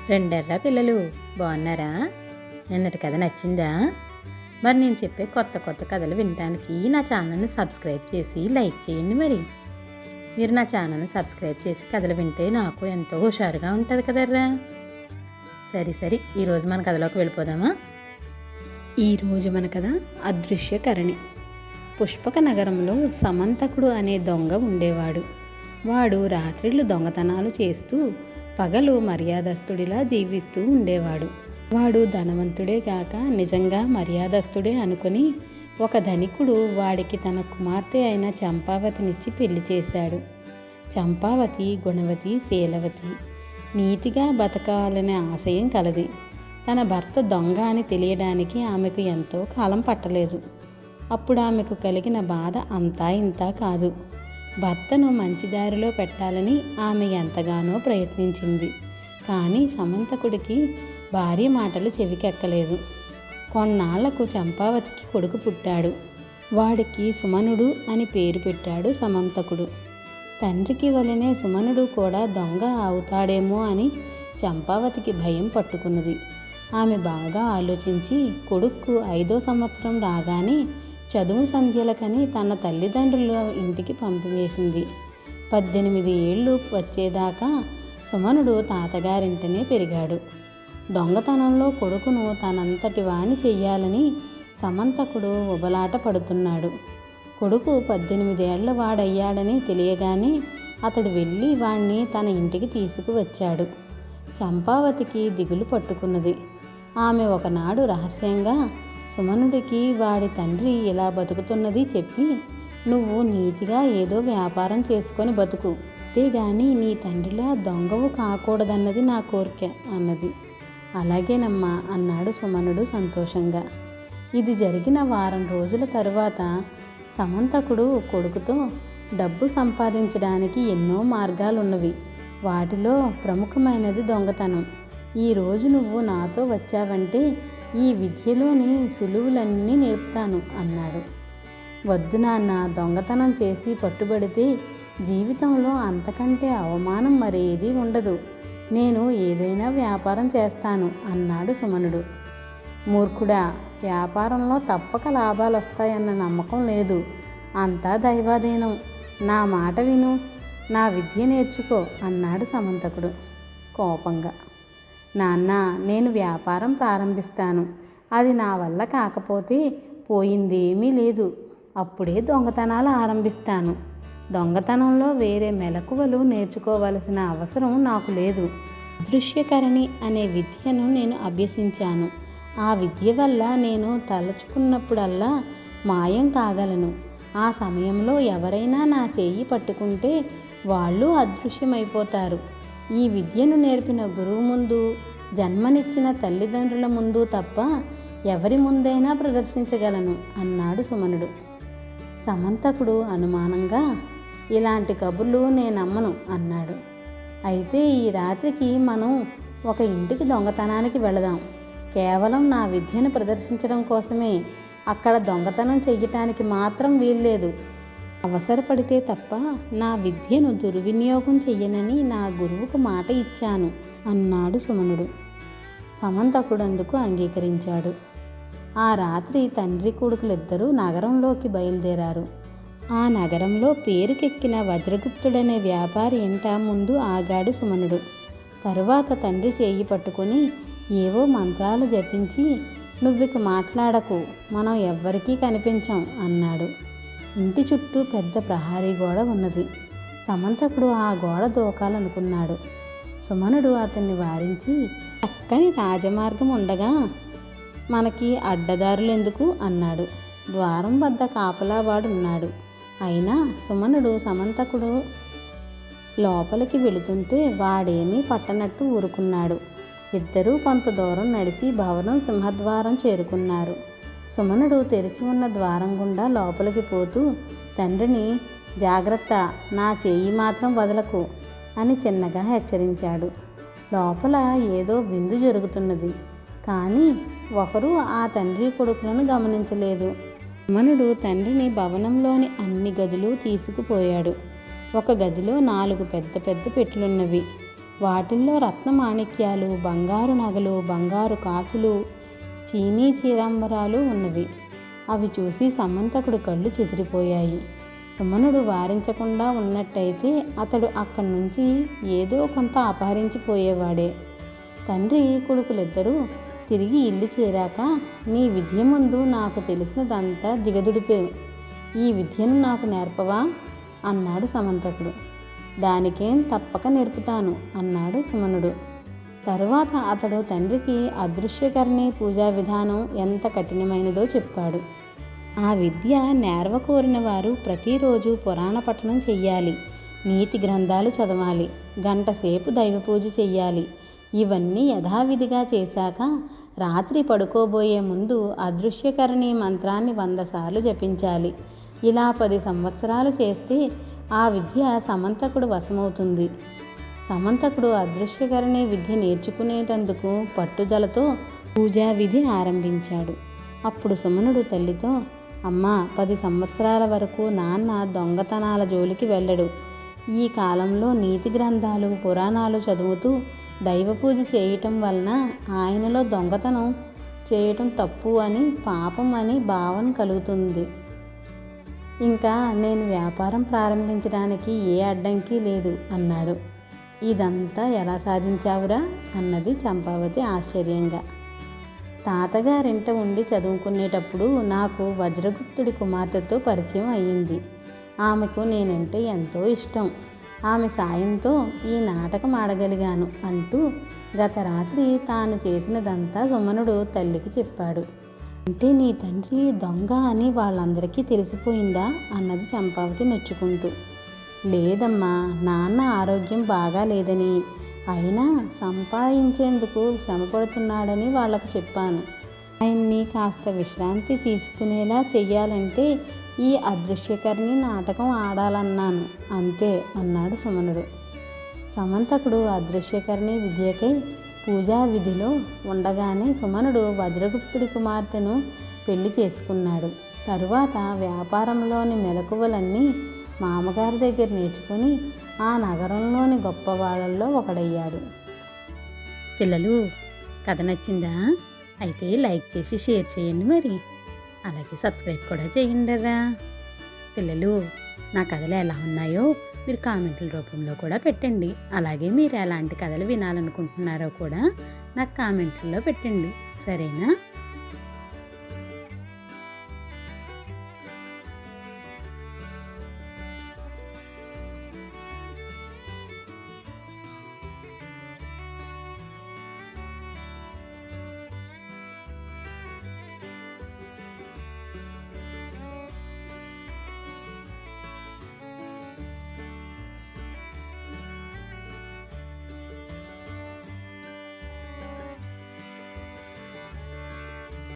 రెండెర్రా పిల్లలు బాగున్నారా? నిన్నటి కథ నచ్చిందా? మరి నేను చెప్పే కొత్త కొత్త కథలు వినడానికి నా ఛానల్ని సబ్స్క్రైబ్ చేసి లైక్ చేయండి. మరి మీరు నా ఛానల్ని సబ్స్క్రైబ్ చేసి కథలు వింటే నాకు ఎంతో హుషారుగా ఉంటుంది కదర్రా. సరే ఈరోజు మన కథలోకి వెళ్ళిపోదామా? ఈరోజు మన కథ అదృశ్యకరణి. పుష్పక నగరంలో సమంతకుడు అనే దొంగ ఉండేవాడు. వాడు రాత్రిళ్ళు దొంగతనాలు చేస్తూ పగలు మర్యాదస్తుడిలా జీవిస్తూ ఉండేవాడు. వాడు ధనవంతుడే గాక నిజంగా మర్యాదస్తుడే అనుకుని ఒక ధనికుడు వాడికి తన కుమార్తె అయిన చంపావతినిచ్చి పెళ్లి చేశాడు. చంపావతి గుణవతి, శీలవతి, నీతిగా బతకాలనే ఆశయం కలది. తన భర్త దొంగ అని తెలియడానికి ఆమెకు ఎంతో కాలం పట్టలేదు. అప్పుడు ఆమెకు కలిగిన బాధ అంతా ఇంతా కాదు. భర్తను మంచి దారిలో పెట్టాలని ఆమె ఎంతగానో ప్రయత్నించింది. కానీ సమంతకుడికి భార్య మాటలు చెవికెక్కలేదు. కొన్నాళ్లకు చంపావతికి కొడుకు పుట్టాడు. వాడికి సుమనుడు అని పేరు పెట్టాడు సమంతకుడు. తండ్రికి వలనే సుమనుడు కూడా దొంగ అవుతాడేమో అని చంపావతికి భయం పట్టుకున్నది. ఆమె బాగా ఆలోచించి కొడుక్కు 5వ సంవత్సరం రాగానే చదువు సంధ్యలకని తన తల్లిదండ్రుల ఇంటికి పంపివేసింది. 18 ఏళ్ళు వచ్చేదాకా సుమనుడు తాతగారింటనే పెరిగాడు. దొంగతనంలో కొడుకును తనంతటి వాణ్ణి చెయ్యాలని సమంతకుడు ఉబలాట పడుతున్నాడు. కొడుకు 18 ఏళ్ల వాడయ్యాడని తెలియగానే అతడు వెళ్ళి వాణ్ణి తన ఇంటికి తీసుకువచ్చాడు. చంపావతికి దిగులు పట్టుకున్నది. ఆమె ఒకనాడు రహస్యంగా సుమనుడికి వాడి తండ్రి ఇలా బతుకుతున్నది చెప్పి, నువ్వు నీతిగా ఏదో వ్యాపారం చేసుకొని బతుకు, అంతేగాని నీ తండ్రిలా దొంగవు కాకూడదన్నది నా కోరిక అన్నది. అలాగేనమ్మా అన్నాడు సుమనుడు సంతోషంగా. ఇది జరిగిన వారం రోజుల తరువాత సమంతకుడు కొడుకుతో, డబ్బు సంపాదించడానికి ఎన్నో మార్గాలున్నవి, వాటిలో ప్రముఖమైనది దొంగతనం. ఈరోజు నువ్వు నాతో వచ్చావంటే ఈ విద్యలోని సులువులన్నీ నేర్పుతాను అన్నాడు. వద్దు నాన్న, దొంగతనం చేసి పట్టుబడితే జీవితంలో అంతకంటే అవమానం మరేదీ ఉండదు. నేను ఏదైనా వ్యాపారం చేస్తాను అన్నాడు సుమనుడు. మూర్ఖుడా, వ్యాపారంలో తప్పక లాభాలు వస్తాయన్న నమ్మకం లేదు. అంతా దైవాధీనం. నా మాట విను, నా విద్య నేర్చుకో అన్నాడు సమంతకుడు కోపంగా. నాన్న, నేను వ్యాపారం ప్రారంభిస్తాను. అది నా వల్ల కాకపోతే పోయిందేమీ లేదు. అప్పుడే దొంగతనాలు ఆరంభిస్తాను. దొంగతనంలో వేరే మెలకువలు నేర్చుకోవలసిన అవసరం నాకు లేదు. అదృశ్యకరణి అనే విద్యను నేను అభ్యసించాను. ఆ విద్య వల్ల నేను తలుచుకున్నప్పుడల్లా మాయం కాగలను. ఆ సమయంలో ఎవరైనా నా చెయ్యి పట్టుకుంటే వాళ్ళు అదృశ్యమైపోతారు. ఈ విద్యను నేర్పిన గురువు ముందు, జన్మనిచ్చిన తల్లిదండ్రుల ముందు తప్ప ఎవరి ముందైనా ప్రదర్శించగలను అన్నాడు సుమనుడు. సమంతకుడు అనుమానంగా, ఇలాంటి కబుర్లు నేనమ్మను అన్నాడు. అయితే ఈ రాత్రికి మనం ఒక ఇంటికి దొంగతనానికి వెళదాం. కేవలం నా విద్యను ప్రదర్శించడం కోసమే. అక్కడ దొంగతనం చెయ్యటానికి మాత్రం వీల్లేదు. అవసరపడితే తప్ప నా విద్యను దుర్వినియోగం చెయ్యనని నా గురువుకు మాట ఇచ్చాను అన్నాడు సుమనుడు. సమంతకుడందుకు అంగీకరించాడు. ఆ రాత్రి తండ్రి కొడుకులిద్దరూ నగరంలోకి బయలుదేరారు. ఆ నగరంలో పేరుకెక్కిన వజ్రగుప్తుడనే వ్యాపారి ఇంట ముందు ఆగాడు సుమనుడు. తరువాత తండ్రి చేయి పట్టుకొని ఏవో మంత్రాలు జపించి, నువ్విక మాట్లాడకు, మనం ఎవ్వరికీ కనిపించాం అన్నాడు. ఇంటి చుట్టూ పెద్ద ప్రహారీ గోడ ఉన్నది. సమంతకుడు ఆ గోడ దూకాలనుకున్నాడు. సుమనుడు అతన్ని వారించి, చక్కని రాజమార్గం ఉండగా మనకి అడ్డదారులెందుకు అన్నాడు. ద్వారం వద్ద కాపలావాడున్నాడు. అయినా సుమనుడు సమంతకుడు లోపలికి వెళుతుంటే వాడేమీ పట్టనట్టు ఊరుకున్నాడు. ఇద్దరూ కొంత దూరం నడిచి భవనం సింహద్వారం చేరుకున్నారు. సుమనుడు తెరిచి ఉన్న ద్వారం గుండా లోపలికి పోతూ తండ్రిని, జాగ్రత్త, నా చెయ్యి మాత్రం వదలకు అని చిన్నగా హెచ్చరించాడు. లోపల ఏదో విందు జరుగుతున్నది. కానీ ఒకరు ఆ తండ్రి కొడుకులను గమనించలేదు. సుమనుడు తండ్రిని భవనంలోని అన్ని గదులు తీసుకుపోయాడు. ఒక గదిలో 4 పెద్ద పెద్ద పెట్లున్నవి. వాటిల్లో రత్నమాణిక్యాలు, బంగారు నగలు, బంగారు కాసులు, చీనీ చీరాంబరాలు ఉన్నవి. అవి చూసి సమంతకుడు కళ్ళు చెదిరిపోయాయి. సుమనుడు వారించకుండా ఉన్నట్టయితే అతడు అక్కడి నుంచి ఏదో కొంత అపహరించిపోయేవాడే. తండ్రి కొడుకులిద్దరూ తిరిగి ఇల్లు చేరాక, నీ విద్య ముందు నాకు తెలిసినదంతా దిగదుడిపే, ఈ విద్యను నాకు నేర్పవా అన్నాడు సమంతకుడు. దానికేం తప్పక నేర్పుతాను అన్నాడు సుమనుడు. తరువాత అతడు తండ్రికి అదృశ్యకరణి పూజా విధానం ఎంత కఠినమైనదో చెప్పాడు. ఆ విద్య నేర్వకోరిన వారు ప్రతిరోజు పురాణ పఠనం చెయ్యాలి, నీతి గ్రంథాలు చదవాలి, గంట సేపు దైవ పూజ చెయ్యాలి. ఇవన్నీ యథావిధిగా చేశాక రాత్రి పడుకోబోయే ముందు అదృశ్యకరణి మంత్రాన్ని 100 సార్లు జపించాలి. ఇలా 10 సంవత్సరాలు చేస్తే ఆ విద్య సమంతకుడు వశమవుతుంది. సమంతకుడు అదృశ్యకరణి విద్య నేర్చుకునేటందుకు పట్టుదలతో పూజా విధి ఆరంభించాడు. అప్పుడు సుమనుడు తల్లితో, అమ్మా, 10 సంవత్సరాల వరకు నాన్న దొంగతనాల జోలికి వెళ్ళడు. ఈ కాలంలో నీతి గ్రంథాలు, పురాణాలు చదువుతూ దైవ పూజ చేయటం వలన ఆయనలో దొంగతనం చేయటం తప్పు అని, పాపం అని భావన కలుగుతుంది. ఇంకా నేను వ్యాపారం ప్రారంభించడానికి ఏ అడ్డంకి లేదు అన్నాడు. ఇదంతా ఎలా సాధించావురా అన్నది చంపావతి ఆశ్చర్యంగా. తాతగారింట ఉండి చదువుకునేటప్పుడు నాకు వజ్రగుప్తుడి కుమార్తెతో పరిచయం అయ్యింది. ఆమెకు నేనంటే ఎంతో ఇష్టం. ఆమె సాయంతో ఈ నాటకం ఆడగలిగాను అంటూ గత రాత్రి తాను చేసినదంతా సుమనుడు తల్లికి చెప్పాడు. అంటే నీ తండ్రి దొంగ అని వాళ్ళందరికీ తెలిసిపోయిందా అన్నది చంపావతి నొచ్చుకుంటూ. లేదమ్మా, నాన్న ఆరోగ్యం బాగా లేదని, అయినా సంపాదించేందుకు శ్రమపడుతున్నాడని వాళ్ళకు చెప్పాను. ఆయన్ని కాస్త విశ్రాంతి తీసుకునేలా చెయ్యాలంటే ఈ అదృశ్యకరణి నాటకం ఆడాలన్నాను అంతే అన్నాడు సుమనుడు. సమంతకుడు అదృశ్యకరణి విద్యకై పూజా విధిలో ఉండగానే సుమనుడు వజ్రగుప్తుడి కుమార్తెను పెళ్లి చేసుకున్నాడు. తరువాత వ్యాపారంలోని మెలకువలన్నీ మామగారి దగ్గర నేర్చుకొని ఆ నగరంలోని గొప్పవాళ్ళల్లో ఒకడయ్యాడు. పిల్లలు, కథ నచ్చిందా? అయితే లైక్ చేసి షేర్ చేయండి, మరి అలాగే సబ్స్క్రైబ్ కూడా చేయండిరా. పిల్లలు, నా కథలు ఎలా ఉన్నాయో మీరు కామెంట్ల రూపంలో కూడా పెట్టండి. అలాగే మీరు ఎలాంటి కథలు వినాలనుకుంటున్నారో కూడా నాకు కామెంట్లలో పెట్టండి, సరేనా?